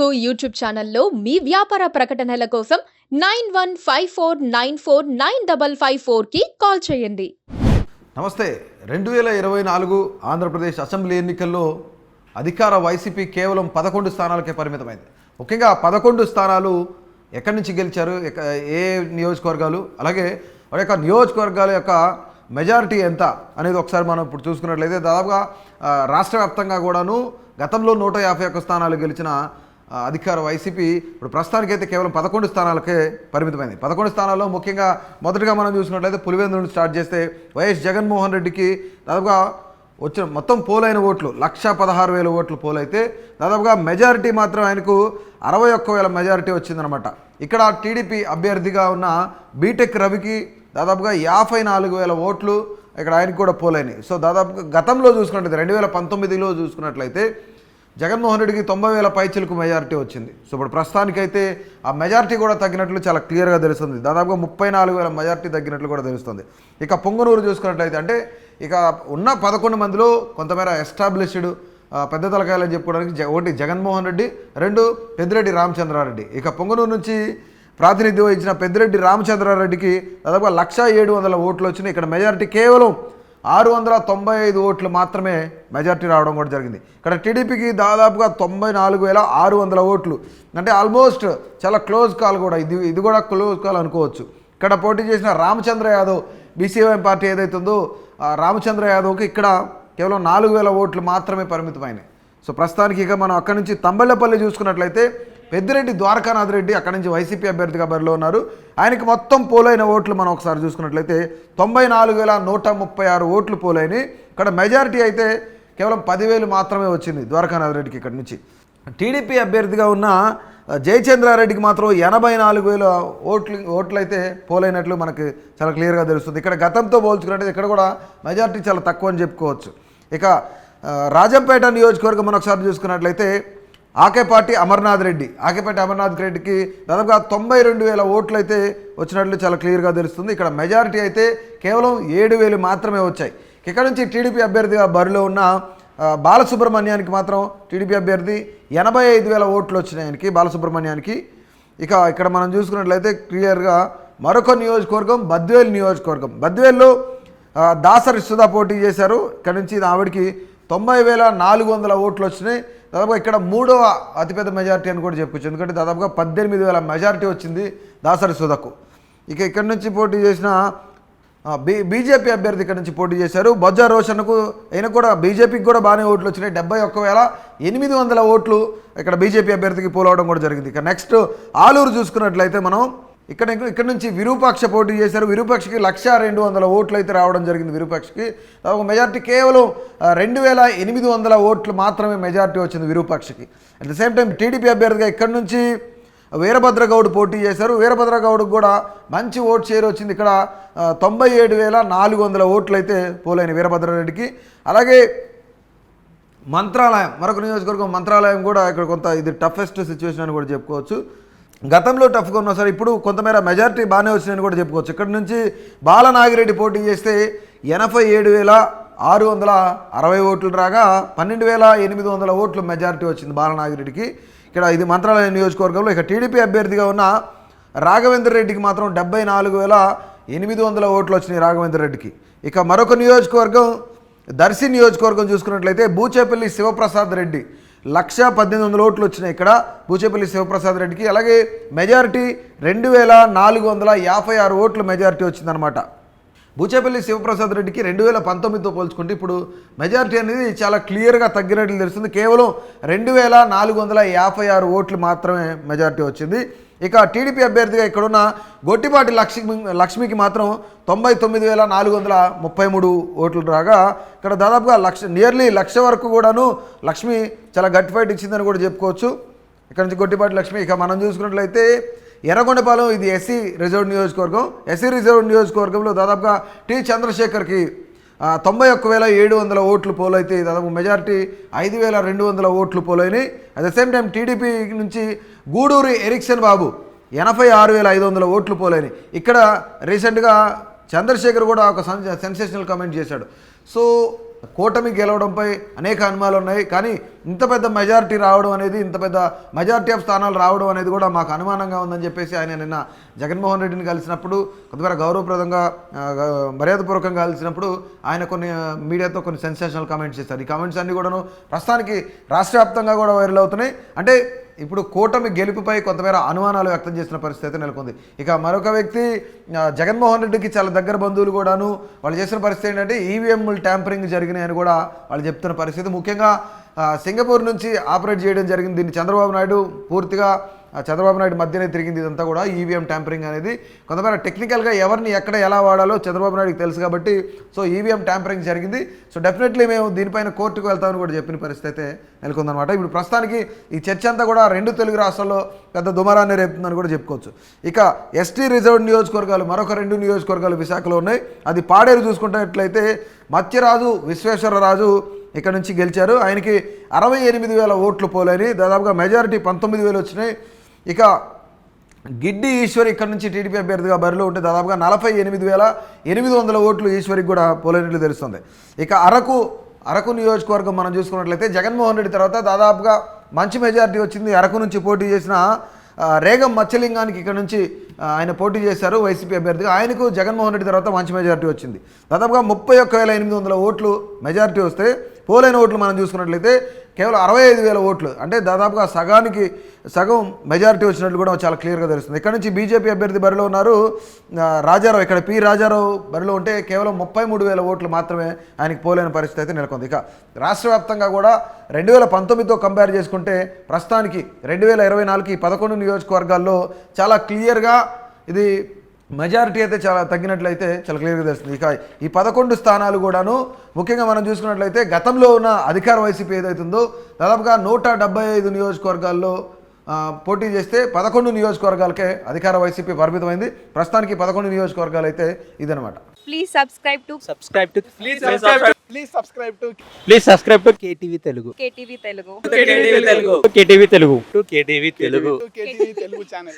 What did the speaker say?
Telugu YouTube ఛానల్లో మీ వ్యాపార ప్రకటనల కోసం 9154949554కి కాల్ చేయండి. నమస్తే. 2024 ఆంధ్రప్రదేశ్ అసెంబ్లీ ఎన్నికల్లో అధికార వైసీపీ కేవలం 11 స్థానాలకే పరిమితమైంది. ముఖ్యంగా 11 స్థానాలు ఎక్కడి నుంచి గెలిచారు, ఏ నియోజకవర్గాలు, అలాగే వారి యొక్క నియోజకవర్గాల యొక్క మెజారిటీ ఎంత అనేది ఒకసారి మనం ఇప్పుడు చూసుకున్నట్లయితే దాదాపుగా రాష్ట్ర వ్యాప్తంగా కూడాను గతంలో 151 స్థానాలు గెలిచిన అధికార వైసీపీ ఇప్పుడు ప్రస్తుతానికైతే కేవలం 11 స్థానాలకే పరిమితమైంది. 11 స్థానాల్లో ముఖ్యంగా మొదటగా మనం చూసుకున్నట్లయితే పులివెందుల నుండి స్టార్ట్ చేస్తే వైఎస్ జగన్మోహన్ రెడ్డికి దాదాపుగా వచ్చిన మొత్తం పోలైన ఓట్లు 1,16,000 ఓట్లు పోలైతే దాదాపుగా మెజారిటీ మాత్రం ఆయనకు 61,000 మెజారిటీ వచ్చిందనమాట. ఇక్కడ టీడీపీ అభ్యర్థిగా ఉన్న బీటెక్ రవికి దాదాపుగా 54,000 ఓట్లు ఇక్కడ ఆయనకు కూడా పోలైనవి. సో దాదాపుగా గతంలో చూసుకున్నట్లయితే 2019లో చూసుకున్నట్లయితే జగన్మోహన్ రెడ్డికి 90,000 పైచిలకు మెజారిటీ వచ్చింది. సో ఇప్పుడు ప్రస్తుతానికైతే ఆ మెజారిటీ కూడా తగ్గినట్లు చాలా క్లియర్గా తెలుస్తుంది. దాదాపుగా 34,000 మెజారిటీ తగ్గినట్లు కూడా తెలుస్తుంది. ఇక పొంగనూరు చూసుకున్నట్లయితే అంటే ఇక ఉన్న 11 మందిలో కొంతమేర ఎస్టాబ్లిష్డ్ పెద్ద తలకాయలని చెప్పుకోవడానికి ఒకటి జగన్మోహన్ రెడ్డి, 2 పెద్దిరెడ్డి రామచంద్రారెడ్డి. ఇక పొంగనూరు నుంచి ప్రాతినిధ్యం వహించిన పెద్దిరెడ్డి రామచంద్రారెడ్డికి దాదాపుగా 1,07,000 ఓట్లు వచ్చినాయి. ఇక్కడ మెజారిటీ కేవలం 695 ఓట్లు మాత్రమే మెజారిటీ రావడం కూడా జరిగింది. ఇక్కడ టీడీపీకి దాదాపుగా 94,600 ఓట్లు, అంటే ఆల్మోస్ట్ చాలా క్లోజ్ కాల్ కూడా, ఇది కూడా క్లోజ్ కాల్ అనుకోవచ్చు. ఇక్కడ పోటీ చేసిన రామచంద్ర యాదవ్ బీసీవైఎం పార్టీ ఏదైతే ఉందో రామచంద్ర యాదవ్కి ఇక్కడ కేవలం 4,000 ఓట్లు మాత్రమే పరిమితమైనవి. సో ప్రస్తుతానికి ఇక మనం అక్కడి నుంచి తంబళ్ళపల్లి చూసుకున్నట్లయితే పెద్దిరెడ్డి ద్వారకానాథ్ రెడ్డి అక్కడి నుంచి వైసీపీ అభ్యర్థిగా బరిలో ఉన్నారు. ఆయనకి మొత్తం పోలైన ఓట్లు మనం ఒకసారి చూసుకున్నట్లయితే 94,136 ఓట్లు పోలైనవి. ఇక్కడ మెజారిటీ అయితే కేవలం 10,000 మాత్రమే వచ్చింది ద్వారకానాథ్ రెడ్డికి ఇక్కడి నుంచి. టీడీపీ అభ్యర్థిగా ఉన్న జయచంద్రారెడ్డికి మాత్రం 84,000 ఓట్లు అయితే పోలైనట్లు మనకి చాలా క్లియర్గా తెలుస్తుంది. ఇక్కడ గతంతో పోల్చుకున్నట్టు ఇక్కడ కూడా మెజారిటీ చాలా తక్కువ అని చెప్పుకోవచ్చు. ఇక రాజంపేట నియోజకవర్గం మనం ఒకసారి చూసుకున్నట్లయితే ఆకేపాటి అమర్నాథ్ రెడ్డికి దాదాపుగా 92,000 ఓట్లు అయితే వచ్చినట్లు చాలా క్లియర్గా తెలుస్తుంది. ఇక్కడ మెజారిటీ అయితే కేవలం 7,000 మాత్రమే వచ్చాయి. ఇక్కడ నుంచి టీడీపీ అభ్యర్థిగా బరిలో ఉన్న బాలసుబ్రహ్మణ్యానికి మాత్రం టీడీపీ అభ్యర్థి 85,000 ఓట్లు వచ్చినాయి ఆయనకి బాలసుబ్రహ్మణ్యానికి. ఇక ఇక్కడ మనం చూసుకున్నట్లయితే క్లియర్గా మరొక నియోజకవర్గం బద్వేల్లో దాసరి సుధా పోటీ చేశారు. ఇక్కడ నుంచి ఆవిడికి 90,400 ఓట్లు వచ్చినాయి. దాదాపుగా ఇక్కడ 3వ అతిపెద్ద మెజారిటీ అని కూడా చెప్పుకోవచ్చు, ఎందుకంటే దాదాపుగా 18,000 మెజారిటీ వచ్చింది దాసరి సుధకు. ఇక ఇక్కడ నుంచి పోటీ చేసిన బీజేపీ అభ్యర్థి ఇక్కడ నుంచి పోటీ చేశారు బొజ్జా రోషన్కు. అయినా కూడా బీజేపీకి కూడా బాగానే ఓట్లు వచ్చినాయి, 71,800 ఓట్లు ఇక్కడ బీజేపీ అభ్యర్థికి పోలవడం కూడా జరిగింది. ఇక నెక్స్ట్ ఆలూరు చూసుకున్నట్లయితే మనం ఇక్కడ నుంచి విరూపాక్ష పోటీ చేశారు. విరూపాక్షకి 1,02,000 ఓట్లు అయితే రావడం జరిగింది. విరూపాక్షకి దాదాపు మెజారిటీ కేవలం 2,800 ఓట్లు మాత్రమే మెజారిటీ వచ్చింది విరూపాక్షకి. At the same time TDP అభ్యర్థిగా ఇక్కడ నుంచి వీరభద్రగౌడ్ పోటీ చేశారు. వీరభద్రగౌడ్కి కూడా మంచి ఓట్ షేర్ వచ్చింది. ఇక్కడ 97,400 ఓట్లు అయితే పోలైన వీరభద్రారెడ్డికి. అలాగే మంత్రాలయం మరొక నియోజకవర్గం మంత్రాలయం కూడా ఇక్కడ కొంత ఇది టఫెస్ట్ సిచ్యువేషన్ అని కూడా చెప్పుకోవచ్చు. గతంలో టఫ్గా ఉన్నా సరే ఇప్పుడు కొంతమేర మెజారిటీ బాగానే వచ్చిందని కూడా చెప్పుకోవచ్చు. ఇక్కడ నుంచి బాలనాగిరెడ్డి పోటీ చేస్తే 87,660 ఓట్లు రాగా 12,800 ఓట్లు మెజారిటీ వచ్చింది బాలనాగిరెడ్డికి. ఇక్కడ ఇది మంత్రాలయం నియోజకవర్గంలో. ఇక టీడీపీ అభ్యర్థిగా ఉన్న రాఘవేంద్ర రెడ్డికి మాత్రం 74,800 ఓట్లు వచ్చినాయి రాఘవేంద్ర రెడ్డికి. ఇక మరొక నియోజకవర్గం దర్శి నియోజకవర్గం చూసుకున్నట్లయితే బూచేపల్లి శివప్రసాద్ రెడ్డి 1,1800 ఓట్లు వచ్చినాయి ఇక్కడ బూచేపల్లి శివప్రసాద్ రెడ్డికి. అలాగే మెజారిటీ 2,456 ఓట్లు మెజారిటీ వచ్చిందనమాట. బూచేపల్లి శివప్రసాద్ రెడ్డికి 2019తో పోల్చుకుంటే ఇప్పుడు మెజారిటీ అనేది చాలా క్లియర్గా తగ్గినట్లు తెలుస్తుంది. కేవలం 2,456 ఓట్లు మాత్రమే మెజారిటీ వచ్చింది. ఇక టీడీపీ అభ్యర్థిగా ఇక్కడున్న గొట్టిపాటి లక్ష్మికి మాత్రం 99,433 ఓట్లు రాగా ఇక్కడ దాదాపుగా నియర్లీ 1,00,000 వరకు కూడాను లక్ష్మి చాలా గట్టి ఫైట్ ఇచ్చిందని కూడా చెప్పుకోవచ్చు. ఇక్కడ నుంచి గొట్టిపాటి లక్ష్మి. ఇక మనం చూసుకున్నట్లయితే ఎర్రగొండపాలెం ఇది ఎస్సీ రిజర్వ్డ్ నియోజకవర్గం. ఎస్సీ రిజర్వ్డ్ నియోజకవర్గంలో దాదాపుగా టి చంద్రశేఖర్కి 91,700 ఓట్లు పోలైతే దాదాపు మెజారిటీ 5,200 ఓట్లు పోలైనాయి. At the same time TDP నుంచి గూడూరి ఎరిక్సన్ బాబు 86,500 ఓట్లు పోలైనాయి. ఇక్కడ రీసెంట్గా చంద్రశేఖర్ కూడా ఒక సెన్సేషనల్ కామెంట్ చేశాడు. సో కూటమి గెలవడంపై అనేక అనుమానాలు ఉన్నాయి. కానీ ఇంత పెద్ద మెజారిటీ రావడం అనేది, ఇంత పెద్ద మెజారిటీ ఆఫ్ స్థానాలు రావడం అనేది కూడా మాకు అనుమానంగా ఉందని చెప్పేసి ఆయన నిన్న జగన్మోహన్ రెడ్డిని కలిసినప్పుడు కొద్దిగా గౌరవప్రదంగా మర్యాదపూర్వకంగా కలిసినప్పుడు ఆయన కొన్ని మీడియాతో కొన్ని సెన్సేషనల్ కామెంట్స్ చేశారు. ఈ కామెంట్స్ అన్నీ కూడాను ప్రస్తుతానికి రాష్ట్ర వ్యాప్తంగా కూడా వైరల్ అవుతున్నాయి. అంటే ఇప్పుడు కూటమి గెలుపుపై కొంతమేర అనుమానాలు వ్యక్తం చేసిన పరిస్థితి అయితే నెలకొంది. ఇక మరొక వ్యక్తి జగన్మోహన్ రెడ్డికి చాలా దగ్గర బంధువులు కూడాను వాళ్ళు చేసిన పరిస్థితి ఏంటంటే ఈవీఎంలు ట్యాంపరింగ్ జరిగినాయని కూడా వాళ్ళు చెప్తున్న పరిస్థితి. ముఖ్యంగా సింగపూర్ నుంచి ఆపరేట్ చేయడం జరిగింది. దీన్ని చంద్రబాబు నాయుడు పూర్తిగా చంద్రబాబు నాయుడు మధ్యనే తిరిగింది ఇదంతా కూడా. ఈవీఎం ట్యాంపరింగ్ అనేది కొంతమేర టెక్నికల్గా ఎవరిని ఎక్కడ ఎలా వాడాలో చంద్రబాబు నాయుడుకి తెలుసు కాబట్టి సో ఈవీఎం ట్యాంపరింగ్ జరిగింది. సో డెఫినెట్లీ మేము దీనిపైన కోర్టుకు వెళ్తామని కూడా చెప్పిన పరిస్థితి అయితే నెలకొందనమాట. ఇప్పుడు ప్రస్తుతానికి ఈ చర్చ అంతా కూడా 2 తెలుగు రాష్ట్రాల్లో పెద్ద దుమారాన్ని రేపుతుందని కూడా చెప్పుకోవచ్చు. ఇక ఎస్టీ రిజర్వ్డ్ నియోజకవర్గాలు మరొక 2 నియోజకవర్గాలు విశాఖలో ఉన్నాయి. అది పాడేరు చూసుకుంటున్నట్లయితే మత్స్యరాజు విశ్వేశ్వరరాజు ఇక్కడ నుంచి గెలిచారు. ఆయనకి 68,000 ఓట్లు పోలేని, దాదాపుగా మెజారిటీ 19,000 వచ్చినాయి. ఇక గిడ్డి ఈశ్వరి ఇక్కడ నుంచి టీడీపీ అభ్యర్థిగా బరిలో ఉంటే దాదాపుగా 48,800 ఓట్లు ఈశ్వరికి కూడా పోలేనట్లు తెలుస్తుంది. ఇక అరకు నియోజకవర్గం మనం చూసుకున్నట్లయితే జగన్మోహన్ రెడ్డి తర్వాత దాదాపుగా మంచి మెజారిటీ వచ్చింది. అరకు నుంచి పోటీ చేసిన రేగం మత్స్యలింగానికి ఇక్కడ నుంచి ఆయన పోటీ చేశారు వైసీపీ అభ్యర్థిగా. ఆయనకు జగన్మోహన్ రెడ్డి తర్వాత మంచి మెజారిటీ వచ్చింది. దాదాపుగా 31,800 ఓట్లు మెజారిటీ వస్తే పోలైన ఓట్లు మనం చూసుకున్నట్లయితే కేవలం 65,000 ఓట్లు, అంటే దాదాపుగా సగానికి సగం మెజారిటీ వచ్చినట్లు కూడా చాలా క్లియర్గా తెలుస్తుంది. ఇక్కడ నుంచి బీజేపీ అభ్యర్థి బరిలో ఉన్నారు రాజారావు. ఇక్కడ పి రాజారావు బరిలో ఉంటే కేవలం 33,000 ఓట్లు మాత్రమే ఆయనకి పోలేని పరిస్థితి అయితే నెలకొంది. ఇక రాష్ట్ర వ్యాప్తంగా కూడా 2019తో కంపేర్ చేసుకుంటే ప్రస్తుతానికి 2024కి 11 నియోజకవర్గాల్లో చాలా క్లియర్గా ఇది మెజారిటీ అయితే చాలా తగ్గినట్లయితే చాలా క్లియర్గా తెలుస్తుంది. ఇక ఈ 11 స్థానాలు కూడాను ముఖ్యంగా మనం చూసుకున్నట్లయితే గతంలో ఉన్న అధికార వైసీపీ ఏదైతుందో దాదాపుగా 175 నియోజకవర్గాల్లో పోటీ చేస్తే 11 నియోజకవర్గాలకే అధికార వైసీపీ పరిమితమైంది. ప్రస్తుతానికి 11 నియోజకవర్గాలు అయితే ఇదనమాట. Please subscribe to KTV Telugu. KTV Telugu. KTV Telugu. KTV Telugu. KTV Telugu channel.